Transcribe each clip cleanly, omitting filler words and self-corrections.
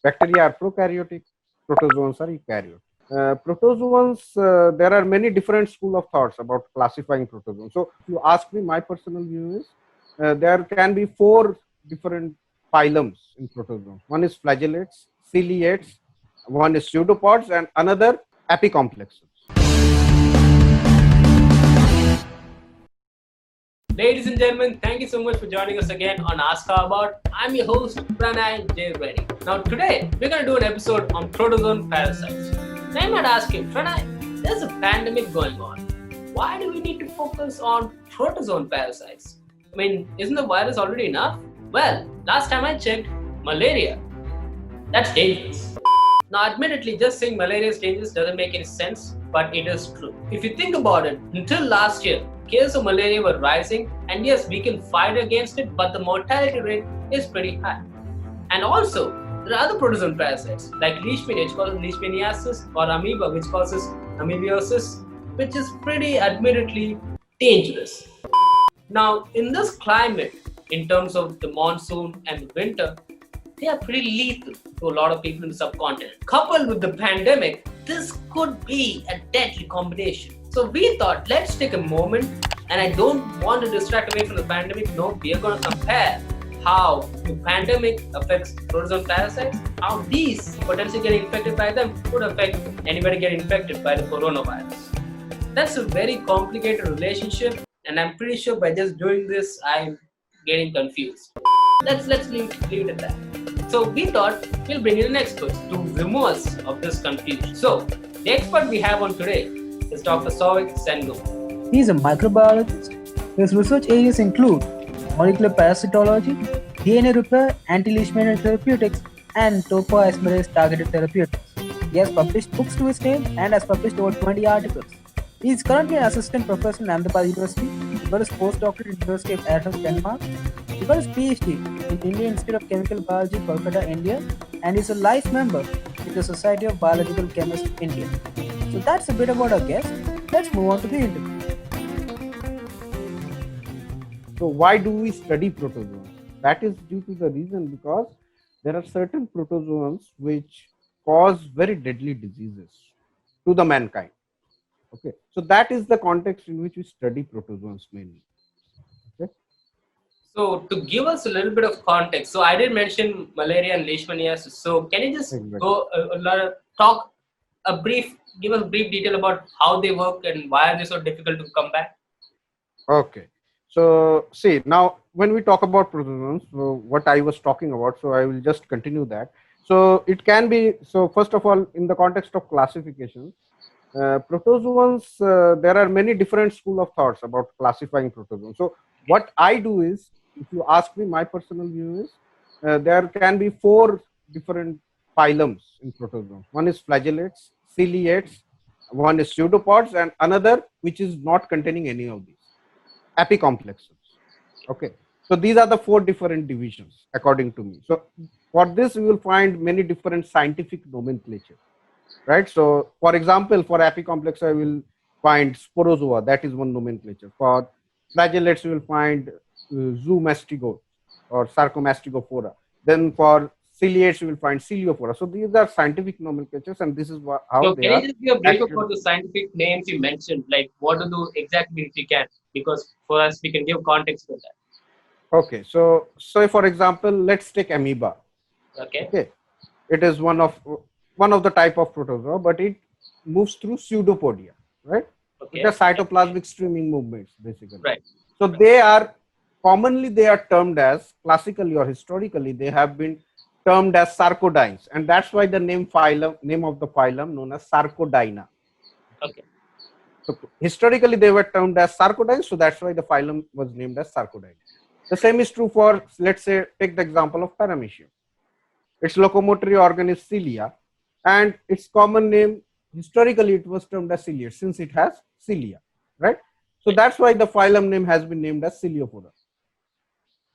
Bacteria are prokaryotic, protozoans are eukaryotic. Protozoans, there are many different school of thoughts about classifying protozoans. So if you ask me, my personal view is there can be four different phylums in protozoans. One is flagellates, ciliates, one is pseudopods, and another apicomplexes. Ladies and gentlemen, thank you so much for joining us again on AskHowAbout. I'm your host, Pranay J. Reddy. Now, today we're going to do an episode on protozoan parasites. Now, you might ask you, Pranay, there's a pandemic going on. Why do we need to focus on protozoan parasites? I mean, isn't the virus already enough? Well, last time I checked, malaria. That's dangerous. Now, admittedly, just saying malaria is dangerous doesn't make any sense, but it is true. If you think about it, until last year, cases of malaria were rising, and yes, we can fight against it, but the mortality rate is pretty high. And also, there are other protozoan parasites like leishmania, which causes leishmaniasis, or amoeba, which causes amoebiosis, which is pretty admittedly dangerous. Now, in this climate, in terms of the monsoon and the winter, they are pretty lethal to a lot of people in the subcontinent. Coupled with the pandemic, this could be a deadly combination. So we thought, let's take a moment, and I don't want to distract away from the pandemic. No, we are going to compare how the pandemic affects protozoan parasites, how these potentially getting infected by them would affect anybody getting infected by the coronavirus. That's a very complicated relationship, and I'm pretty sure by just doing this, I'm getting confused. Let's leave it at that. So we thought we'll bring in an expert to remove us of this confusion. So the expert we have on today is Dr. Souvik Sen Gupta. He is a microbiologist. His research areas include molecular parasitology, DNA repair, anti-leishmanian therapeutics, and topoisomerase targeted therapeutics. He has published books to his name and has published over 20 articles. He is currently an assistant professor in Ahmedabad University. He got his postdoctorate in University of Aarhus, Denmark. He got his PhD in Indian Institute of Chemical Biology, Kolkata, India, and is a life member with the Society of Biological Chemists, India. So that's a bit about our guest. Let's move on to the interview. So why do we study protozoans? That is due to the reason because there are certain protozoans which cause very deadly diseases to the mankind. Okay, so that is the context in which we study protozoans mainly. Okay. So to give us a little bit of context, so I did mention malaria and leishmaniasis. So can you just go give us a brief detail about how they work and why are they so difficult to combat? Okay. So see, now when we talk about protozoans, so what I was talking about, so I will just continue that. So it can be, so first of all, in the context of classification, protozoans, there are many different school of thoughts about classifying protozoans. So what I do is, if you ask me, my personal view is, there can be four different phylums in protozoans. One is flagellates, ciliates, one is pseudopods, and another which is not containing any of these, apicomplexes. Okay, so these are the four different divisions according to me. So for this, we will find many different scientific nomenclature. Right. So, for example, for apicomplex, I will find sporozoa. That is one nomenclature. For flagellates, we will find zoomastigo or sarcomastigophora. Then for ciliates, we will find ciliophora. So these are scientific nomenclatures, and this is how So they can are. you just give a brief about the scientific names you mentioned? Like what do those exactly mean if you can? Because for us, we can give context to that. Okay. So for example, let's take amoeba. Okay. It is one of the type of protozoa, but it moves through pseudopodia, right? Okay. The cytoplasmic streaming movements, basically. Right. So they are termed as, classically or historically, they have been termed as sarcodines, and that's why the name of the phylum known as Sarcodina. Okay. So historically they were termed as sarcodines, so that's why the phylum was named as Sarcodina. The same is true for, let's say, take the example of Paramecium. Its locomotory organ is cilia, and its common name, historically it was termed as ciliate since it has cilia, right? So that's why the phylum name has been named as Ciliophora.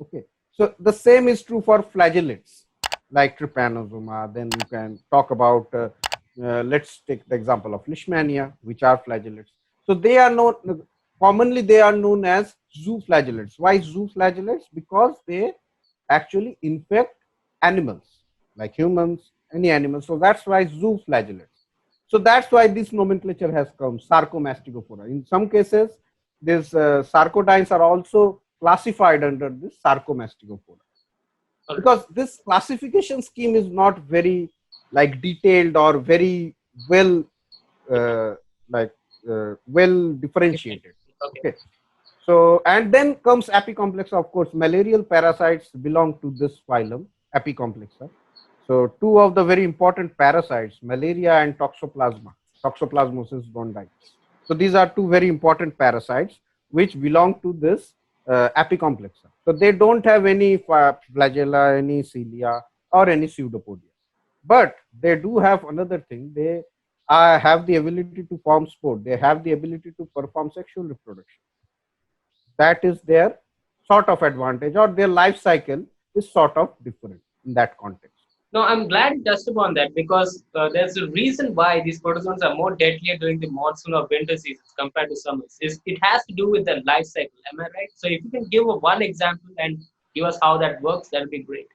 Okay, so the same is true for flagellates like Trypanosoma. Then you can talk about, let's take the example of Leishmania, which are flagellates. So they are commonly known as zooflagellates. Why zooflagellates? Because they actually infect animals like humans, any animal. So that's why zooflagellates. So that's why this nomenclature has come, Sarcomastigophora. In some cases, these sarcodines are also classified under this Sarcomastigophora, because this classification scheme is not very like detailed or very well uh, like well differentiated. Okay. Okay. So, and then comes apicomplexa. Of course, malarial parasites belong to this phylum, apicomplexa. So, two of the very important parasites, malaria and toxoplasma, Toxoplasmosis gondii. So, these are two very important parasites which belong to this apicomplexa. So, they don't have any flagella, any cilia, or any pseudopodia. But they do have another thing. They have the ability to form spore. They have the ability to perform sexual reproduction. That is their sort of advantage, or their life cycle is sort of different in that context. No, I'm glad you touched upon that because there's a reason why these protozoans are more deadlier during the monsoon or winter seasons compared to summers. It has to do with the life cycle. Am I right? So if you can give one example and give us how that works, that would be great.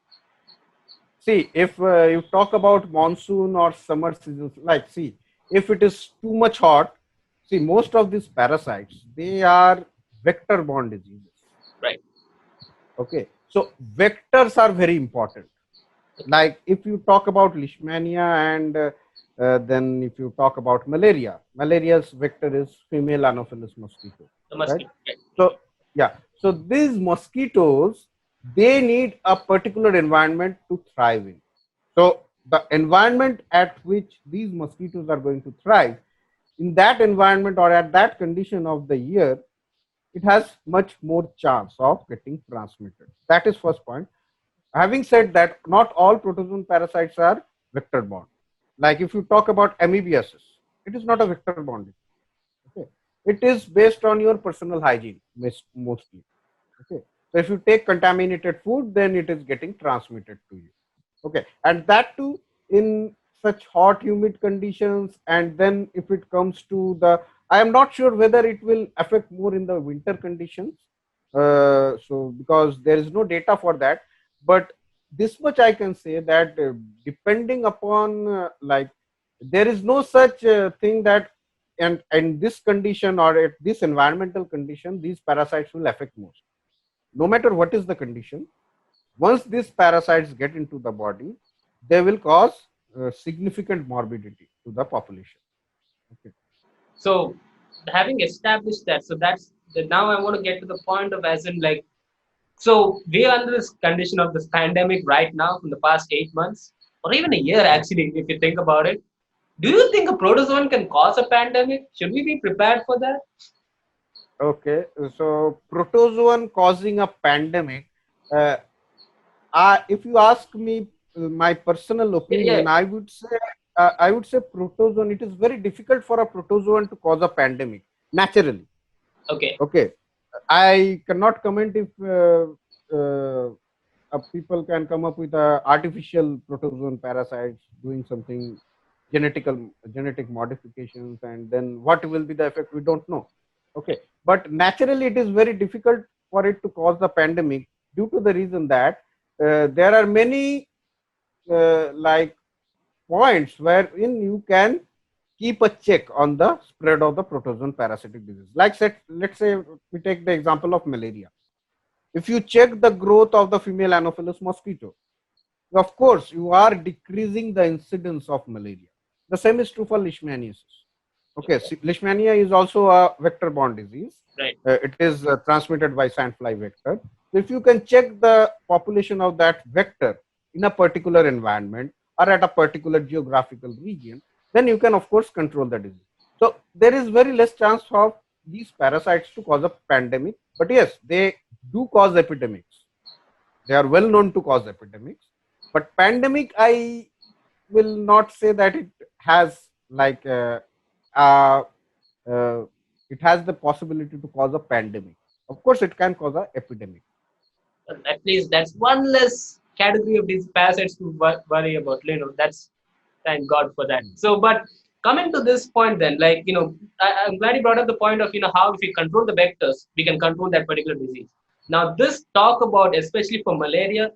See, if you talk about monsoon or summer seasons, like, see, if it is too much hot, see, most of these parasites, they are vector borne diseases. Right. Okay. So vectors are very important. Like if you talk about leishmania and then if you talk about malaria, malaria's vector is female Anopheles mosquito. The Right? mosquito. Right. So yeah, so these mosquitoes, they need a particular environment to thrive in. So the environment at which these mosquitoes are going to thrive, in that environment or at that condition of the year, it has much more chance of getting transmitted. That is first point. Having said that, not all protozoan parasites are vector borne. Like if you talk about amoebiasis, it is not a vector borne. Okay. It is based on your personal hygiene mostly. Okay. So if you take contaminated food, then it is getting transmitted to you. Okay. And that too in such hot, humid conditions. And then if it comes to the, I am not sure whether it will affect more in the winter conditions. So because there is no data for that, but this much I can say that depending upon like there is no such thing that and in this condition or at this environmental condition these parasites will affect most. No matter what is the condition, once these parasites get into the body, they will cause significant morbidity to the population. Okay. So having established that, so that's now I want to get to the point of as in like, so we are under this condition of this pandemic right now from the past 8 months or even a year actually, if you think about it. Do you think a protozoan can cause a pandemic? Should we be prepared for that? Okay, so protozoan causing a pandemic. Uh, if you ask me my personal Yeah. opinion, I would say protozoan. It is very difficult for a protozoan to cause a pandemic naturally. Okay. Okay, I cannot comment if people can come up with artificial protozoan parasites doing something genetic modifications, and then what will be the effect, we don't know. Okay, but naturally it is very difficult for it to cause the pandemic due to the reason that there are many like points wherein you can keep a check on the spread of the protozoan parasitic disease. Like let's say we take the example of malaria. If you check the growth of the female Anopheles mosquito, of course, you are decreasing the incidence of malaria. The same is true for leishmaniasis. Okay, leishmania is also a vector-borne disease. Right. It is transmitted by sandfly vector. So if you can check the population of that vector in a particular environment or at a particular geographical region, then you can, of course, control the disease. So there is very less chance of these parasites to cause a pandemic. But yes, they do cause epidemics. They are well known to cause epidemics. But pandemic, I will not say that it has like uh, it has the possibility to cause a pandemic. Of course, it can cause an epidemic. At least that's one less category of these parasites to worry about. That's thank God for that. So, but coming to this point, then, like I'm glad you brought up the point of how if we control the vectors, we can control that particular disease. Now, this talk about especially for malaria,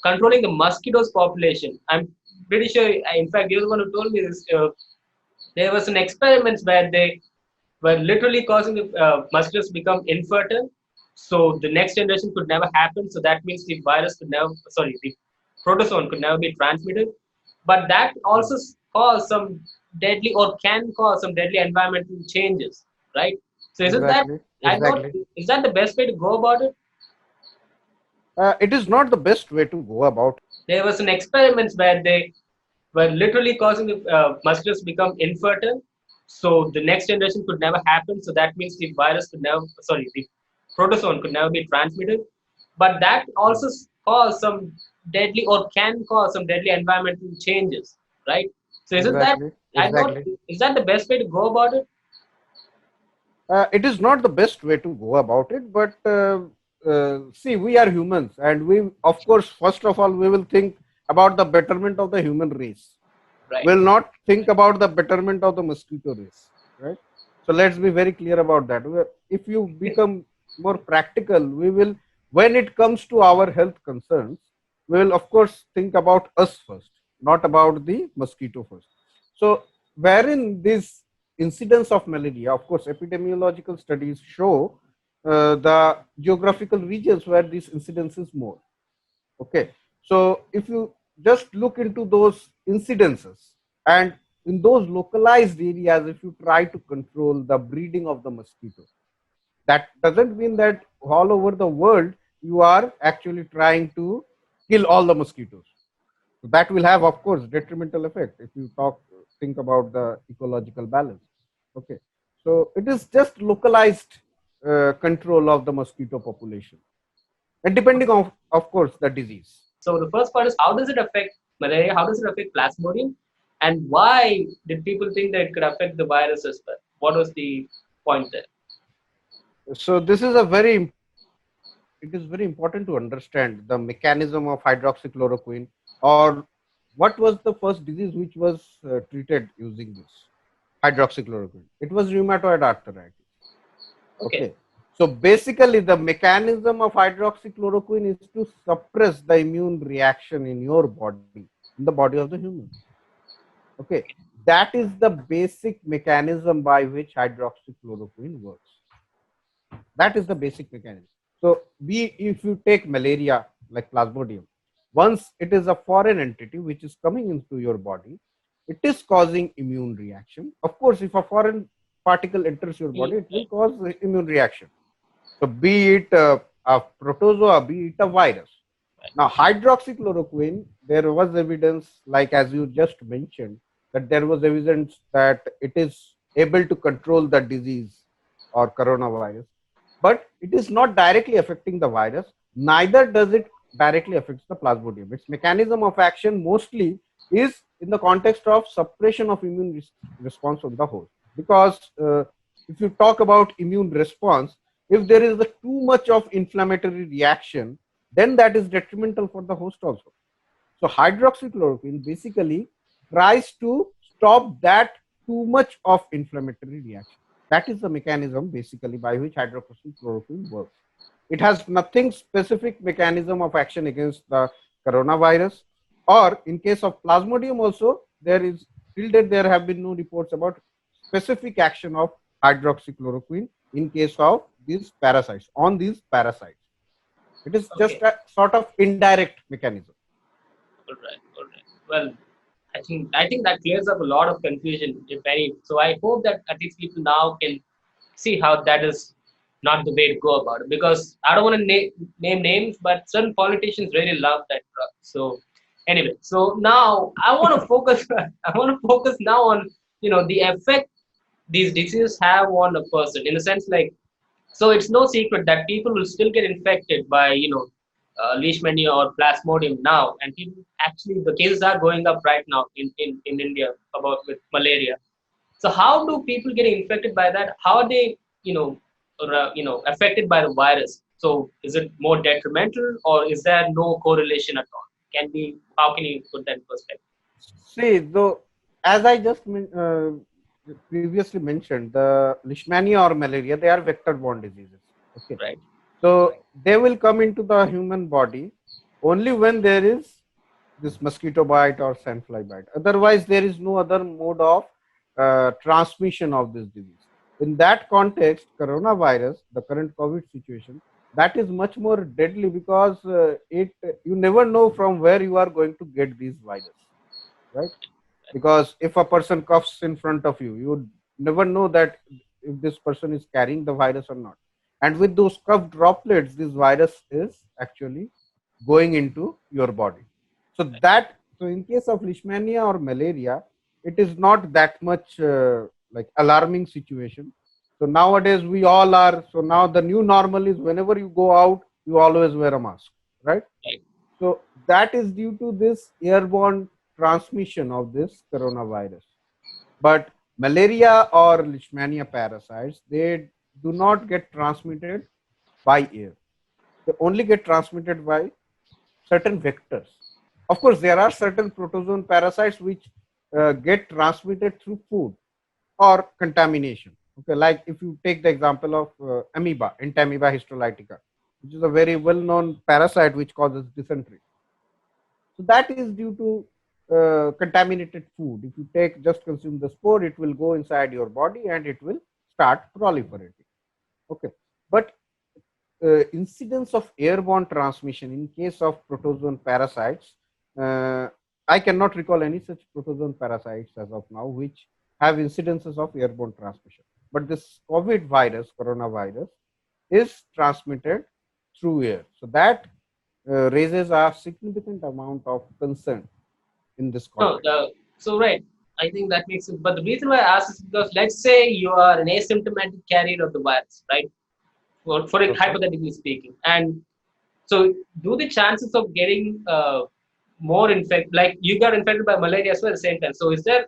controlling the mosquitoes population. I'm pretty sure. In fact, you're the one who told me this. There was an experiment where they were literally causing the mosquitoes to become infertile, so the next generation could never happen. So that means the virus could never, sorry, the protozoan could never be transmitted. But that also cause some deadly or can cause some deadly environmental changes, right? So isn't that Exactly, I thought exactly. is that the best way to go about it? It is not the best way to go about. There was an experiment where they were literally causing the mosquitoes to become infertile, so the next generation could never happen. So that means the virus could never, sorry, the protozoan could never be transmitted. But that also cause some deadly or can cause some deadly environmental changes, right? So isn't that Exactly, I thought exactly. is that the best way to go about it? It is not the best way to go about it, but see, we are humans, and we, of course, first of all, we will think about the betterment of the human race. Right. Will not think about the betterment of the mosquito race, right? So let's be very clear about that. If you become more practical, we will, when it comes to our health concerns, we will of course think about us first, not about the mosquito first. So wherein this incidence of malaria, of course, epidemiological studies show the geographical regions where this incidence is more. Okay, so if you just look into those incidences and in those localized areas, if you try to control the breeding of the mosquito, that doesn't mean that all over the world you are actually trying to kill all the mosquitoes. So that will have, of course, detrimental effect if you think about the ecological balance. Okay, so it is just localized control of the mosquito population, and depending on, of course, the disease. So the first part is how does it affect malaria? How does it affect plasmodium? And why did people think that it could affect the virus as well? What was the point there? So this is a very it is very important to understand the mechanism of hydroxychloroquine, or what was the first disease which was treated using this hydroxychloroquine. It was rheumatoid arthritis. Okay. Okay, so basically the mechanism of hydroxychloroquine is to suppress the immune reaction in your body, in the body of the human. Okay, that is the basic mechanism by which hydroxychloroquine works. That is the basic mechanism. So if you take malaria like plasmodium, once it is a foreign entity which is coming into your body, it is causing immune reaction. Of course, if a foreign particle enters your body, it will cause immune reaction. So be it a protozoa, be it a virus. Now, hydroxychloroquine, there was evidence, like as you just mentioned, that there was evidence that it is able to control the disease or coronavirus, but it is not directly affecting the virus, neither does it directly affect the plasmodium. Its mechanism of action mostly is in the context of suppression of immune response on the host. Because if you talk about immune response, if there is too much of inflammatory reaction, then that is detrimental for the host also. So hydroxychloroquine basically tries to stop that too much of inflammatory reaction. That is the mechanism basically by which hydroxychloroquine works. It has nothing specific mechanism of action against the coronavirus, or in case of plasmodium also, there is till date there have been no reports about specific action of hydroxychloroquine in case of these parasites, on these parasites. It is just Okay. a sort of indirect mechanism. All right. All right. Well, I think that clears up a lot of confusion, if any. So I hope that at least people now can see how that is not the way to go about it. Because I don't want to name names, but certain politicians really love that drug. So anyway, so now I want to focus. I want to focus now on the effect these diseases have on a person, in the sense like, so it's no secret that people will still get infected by leishmania or plasmodium now, and people actually the cases are going up right now in India about with malaria. So how do people get infected by that? How are they affected by the virus? So is it more detrimental, or is there no correlation at all? How can you put that in perspective? See, though, as I just previously mentioned, the leishmania or malaria, they are vector-borne diseases. Okay, Right. so they will come into the human body only when there is this mosquito bite or sandfly bite. Otherwise, there is no other mode of transmission of this disease. In that context, coronavirus, the current COVID situation, that is much more deadly because it you never know from where you are going to get these virus, right? Because if a person coughs in front of you, you would never know that if this person is carrying the virus or not. And with those cough droplets, this virus is actually going into your body. So that, so in case of leishmania or malaria, it is not that much like alarming situation. So nowadays we all are. So now the new normal is whenever you go out, you always wear a mask, right? Right. So that is due to this airborne transmission of this coronavirus. But malaria or leishmania parasites, they do not get transmitted by air. They only get transmitted by certain vectors. Of course, there are certain protozoan parasites which get transmitted through food or contamination. Okay, like if you take the example of amoeba, entamoeba histolytica, which is a very well-known parasite which causes dysentery. So that is due to contaminated food. If you take just consume the spore, it will go inside your body and it will start proliferating. Okay, but incidence of airborne transmission in case of protozoan parasites, uh, I cannot recall any such protozoan parasites as of now which have incidences of airborne transmission. But this COVID virus, coronavirus, is transmitted through air. So that raises a significant amount of concern in this No, context. so right. I think that makes sense. But the reason why I ask is because let's say you are an asymptomatic carrier of the virus, right? For it, Okay. hypothetically speaking. And so, do the chances of getting more infected, like you got infected by malaria as well at the same time. So, is there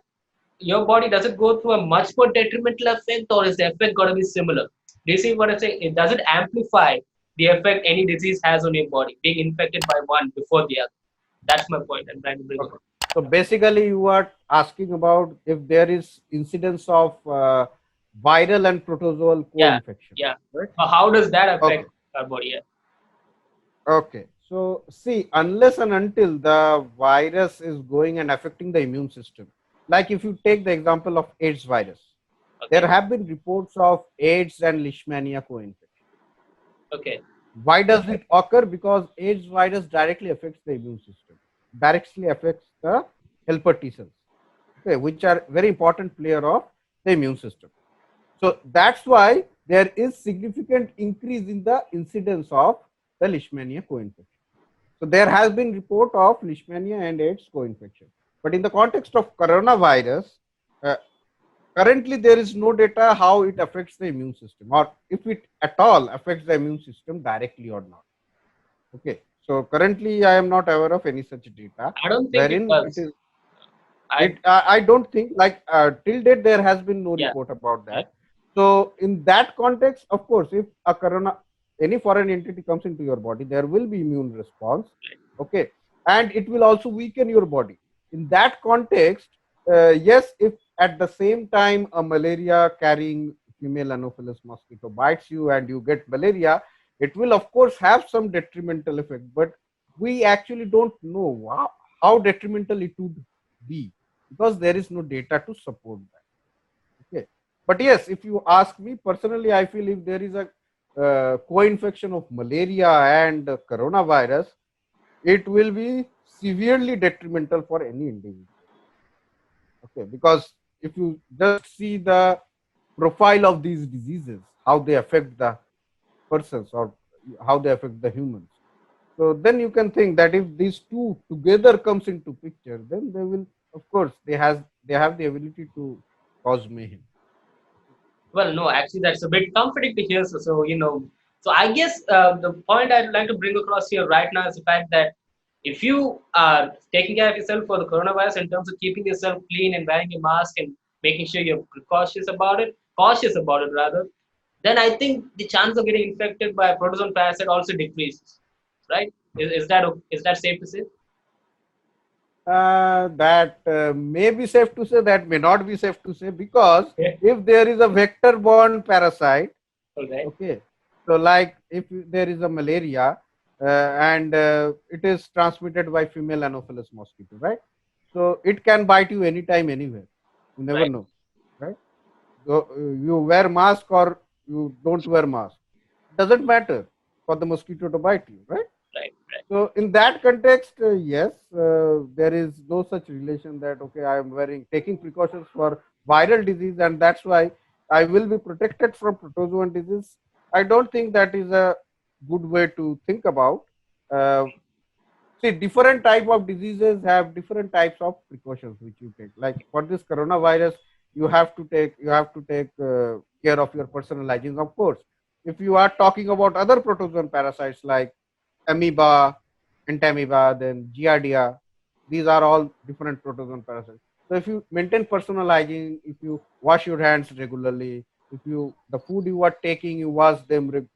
your body, does it go through a much more detrimental effect, or is the effect going to be similar? Do you see what I say? Does it amplify the effect any disease has on your body, being infected by one before the other? That's my point. I'm trying to bring Okay. across. So basically, you are asking about if there is incidence of viral and protozoal Yeah, co-infection, yeah. right? How does that Okay. affect our body? Yeah. Okay. So see, unless and until the virus is going and affecting the immune system, like if you take the example of AIDS virus, there Okay. have been reports of AIDS and leishmania co-infection. Okay. Why does it occur? Because AIDS virus directly affects the immune system, directly affects the helper T cells, okay, which are very important player of the immune system. So that's why there is significant increase in the incidence of the leishmania co-infection. So there has been report of leishmania and AIDS co-infection, but in the context of coronavirus, uh, currently there is no data how it affects the immune system or if it at all affects the immune system directly or not. Okay, so currently I am not aware of any such data I don't think it wherein it does. is I it I don't think like till date there has been no Yeah. report about Yeah. that. So in that context, of course, if a corona any foreign entity comes into your body, there will be immune response. Okay, and it will also weaken your body. In that context, yes, if at the same time a malaria carrying female Anopheles mosquito bites you and you get malaria, it will of course have some detrimental effect. But we actually don't know how detrimental it would be because there is no data to support that. Okay, but yes, if you ask me personally, I feel if there is a co-infection of malaria and coronavirus, it will be severely detrimental for any individual. Okay, because if you just see the profile of these diseases, how they affect the persons or how they affect the humans, so then you can think that if these two together comes into picture, then they will, of course, they have the ability to cause mayhem. Well, no, actually, that's a bit comforting to hear. So I guess the point I'd like to bring across here right now is the fact that if you are taking care of yourself for the coronavirus in terms of keeping yourself clean and wearing your mask and making sure you're cautious about it rather, then I think the chance of getting infected by a protozoan parasite also decreases, right? Is that safe to say? That may be safe to say, that may not be safe to say, because Yeah. if there is a vector-borne parasite, Okay. okay, so like if there is a malaria, and it is transmitted by female Anopheles mosquito, right? So it can bite you anytime, anywhere. You never Right. know, right? So, you wear mask or you don't wear mask, doesn't matter for the mosquito to bite you, right? Right. Right. So in that context, yes, there is no such relation that okay, I am taking precautions for viral disease, and that's why I will be protected from protozoan disease. I don't think that is a good way to think about. Uh, See, different type of diseases have different types of precautions which you take. Like for this coronavirus, you have to take care of your personal hygiene, of course. If you are talking about other protozoan parasites like amoeba, entamoeba, then giardia, these are all different protozoan parasites. So if you maintain personal hygiene, if you wash your hands regularly, if you the food you are taking, you wash them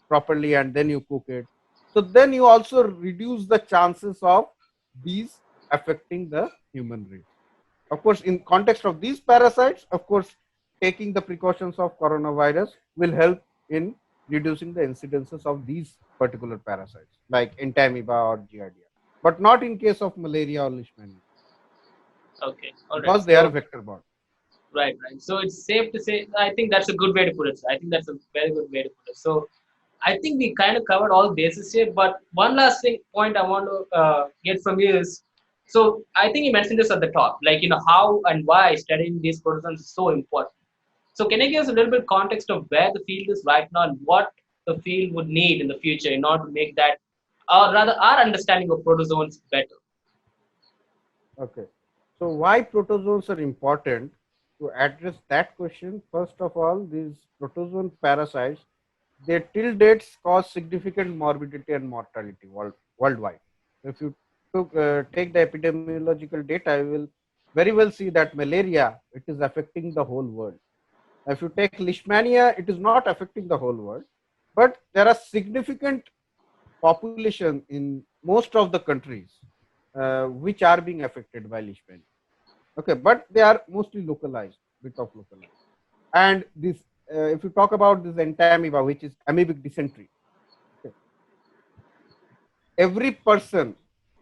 properly and then you cook it, so then you also reduce the chances of these affecting the human race. Of course, in context of these parasites, of course, taking the precautions of coronavirus will help in reducing the incidences of these particular parasites like entamoeba or giardia, but not in case of malaria or leishmania Okay. All right. because they are So vector borne. right. Right. So it's safe to say. I think that's a good way to put it. I think that's a very good way to put it. So I think we kind of covered all bases here. But one last point I want to get from you is, so I think you mentioned this at the top, like how and why studying these protozoans is so important. So can you give us a little bit context of where the field is right now and what the field would need in the future in order to make that, or rather, our understanding of protozoans better? Okay. So why protozoans are important? To address that question, first of all, these protozoan parasites, they till dates cause significant morbidity and mortality worldwide. If you take the epidemiological data, you will very well see that malaria, it is affecting the whole world. If you take leishmania, it is not affecting the whole world, but there are significant population in most of the countries which are being affected by leishmania. Okay, but they are mostly localized, bit of localized. And this, if you talk about this entamoeba, which is amoebic dysentery, okay, every person,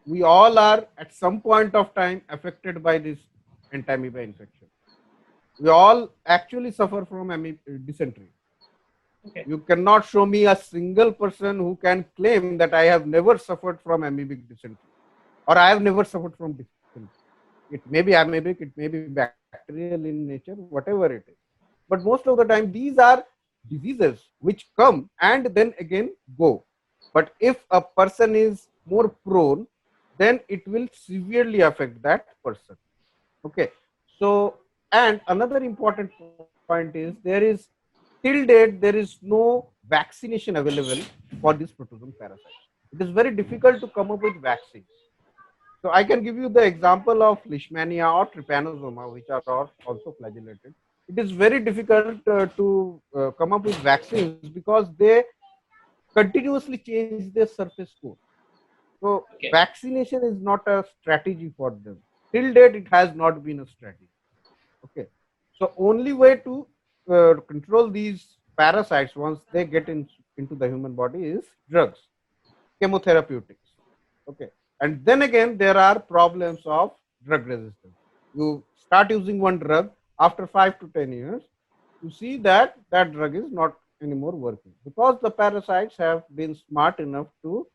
we all are at some point of time affected by this entamoeba infection. We all actually suffer from dysentery. Okay. You cannot show me a single person who can claim that I have never suffered from amoebic dysentery or I have never suffered from dysentery. It may be amoebic, it may be bacterial in nature, whatever it is. But most of the time, these are diseases which come and then again go. But if a person is more prone, then it will severely affect that person. Okay. So, and another important point is till date, there is no vaccination available for these protozoan parasites. It is very difficult to come up with vaccines. So I can give you the example of leishmania or trypanosoma, which are also flagellated. It is very difficult to come up with vaccines because they continuously change their surface coat. So Okay. vaccination is not a strategy for them. Till date, it has not been a strategy. Okay. So only way to control these parasites once they get into the human body is drugs, chemotherapeutics. Okay. And then again, there are problems of drug resistance. You start using one drug after 5 to 10 years, you see that that drug is not anymore working because the parasites have been smart enough to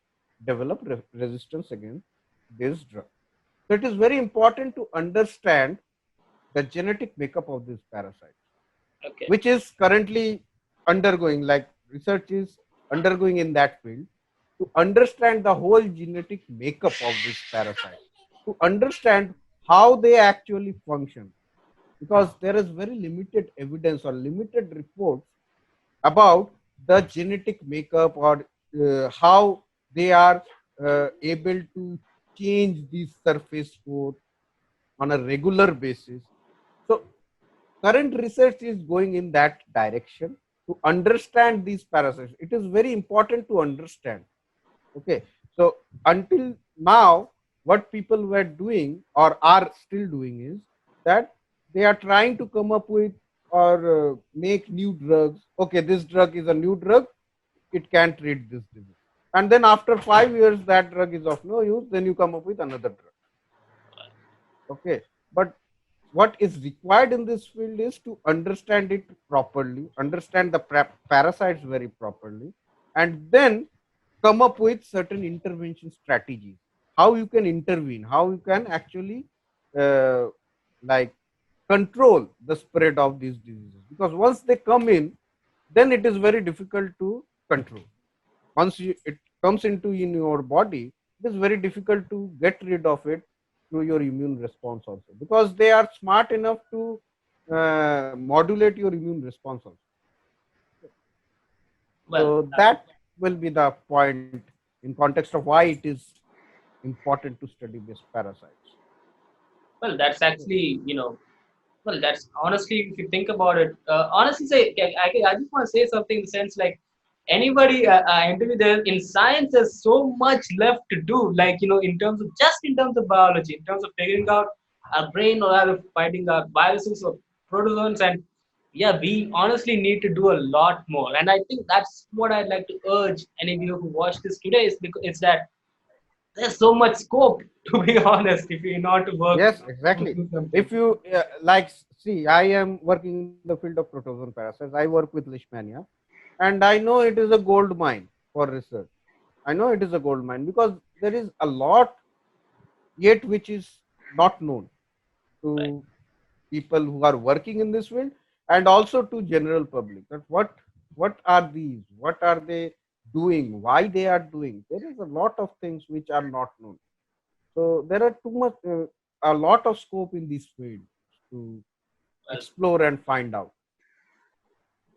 develop resistance against this drug. So it is very important to understand the genetic makeup of these parasites, Okay. which is currently undergoing, like research is undergoing in that field to understand the whole genetic makeup of this parasite, to understand how they actually function, because there is very limited evidence or limited reports about the genetic makeup or how they are able to change the surface coat on a regular basis. So current research is going in that direction to understand these parasites. It is very important to understand. Okay. So until now, what people were doing or are still doing is that they are trying to come up with or make new drugs. Okay, this drug is a new drug. It can treat this disease. and then after 5 years that drug is of no use, then you come up with another drug. Okay, but what is required in this field is to understand it properly, understand the parasites very properly, and then come up with certain intervention strategies, how you can intervene, how you can actually uh, like control the spread of these diseases, because once they come in, then it is very difficult to control. Once it comes into in your body, it is very difficult to get rid of it through your immune response also, because they are smart enough to modulate your immune response also. Well, So that will be the point in context of why it is important to study these parasites. well, that's actually, well, that's honestly, if you think about it, honestly, say, I just want to say something in the sense like anybody I interview there in science, there's so much left to do. Like, in terms of biology, in terms of figuring out our brain or rather finding out viruses or protozoans. And yeah, we honestly need to do a lot more. And I think that's what I'd like to urge any of you who watch this today is because it's that there's so much scope to be honest if you know to work Yes, exactly. If you like, see, I am working in the field of protozoan parasites. I work with Leishmania, and I know it is a gold mine for research. I know it is a gold mine because there is a lot yet which is not known right. to people who are working in this field, and also to general public, that what are these, what are they doing, why they are doing. There is a lot of things which are not known. So there are too much a lot of scope in this field to Well, explore and find out.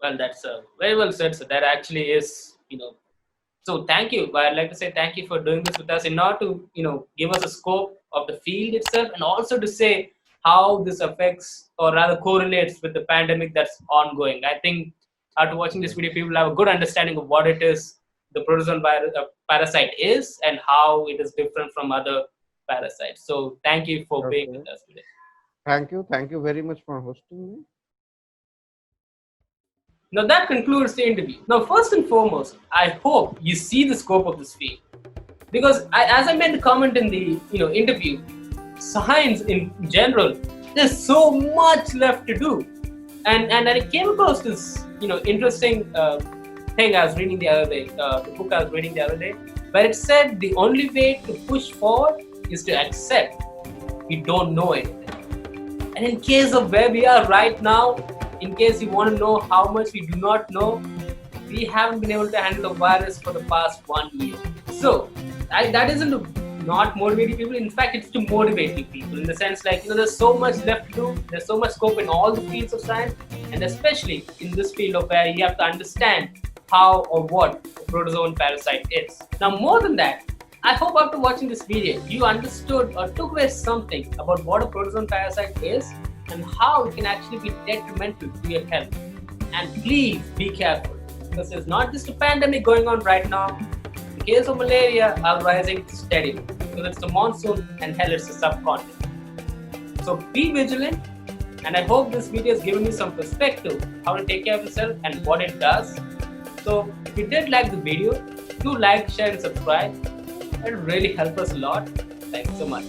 well, that's very well said. So that actually is, so thank you. I'd like to say thank you for doing this with us in order to, give us a scope of the field itself and also to say how this affects or rather correlates with the pandemic that's ongoing. I think after watching this video, people have a good understanding of what it is the protozoan parasite is and how it is different from other parasites. So thank you for being Okay. with us today. Thank you very much for hosting me. Now that concludes the interview. Now, first and foremost, I hope you see the scope of this field, because as I made the comment in the interview, science in general, there's so much left to do, and I came across this interesting thing I was reading the other day, the book I was reading the other day, where it said the only way to push forward is to accept you don't know anything. And in case of where we are right now, in case you want to know how much we do not know, we haven't been able to handle the virus for the past 1 year. So that isn't to not motivating people. In fact, it's to motivate you people in the sense like, there's so much left to do. There's so much scope in all the fields of science, and especially in this field of where you have to understand how or what a protozoan parasite is. Now, more than that, I hope after watching this video, you understood or took away something about what a protozoan parasite is and how it can actually be detrimental to your health. And please be careful, because there's not just a pandemic going on right now. The cases of malaria are rising steadily because it's the monsoon and hell, it's a subcontinent. So be vigilant, and I hope this video has given you some perspective how to take care of yourself and what it does. So if you did like the video, do like, share and subscribe. It will really help us a lot. Thanks so much.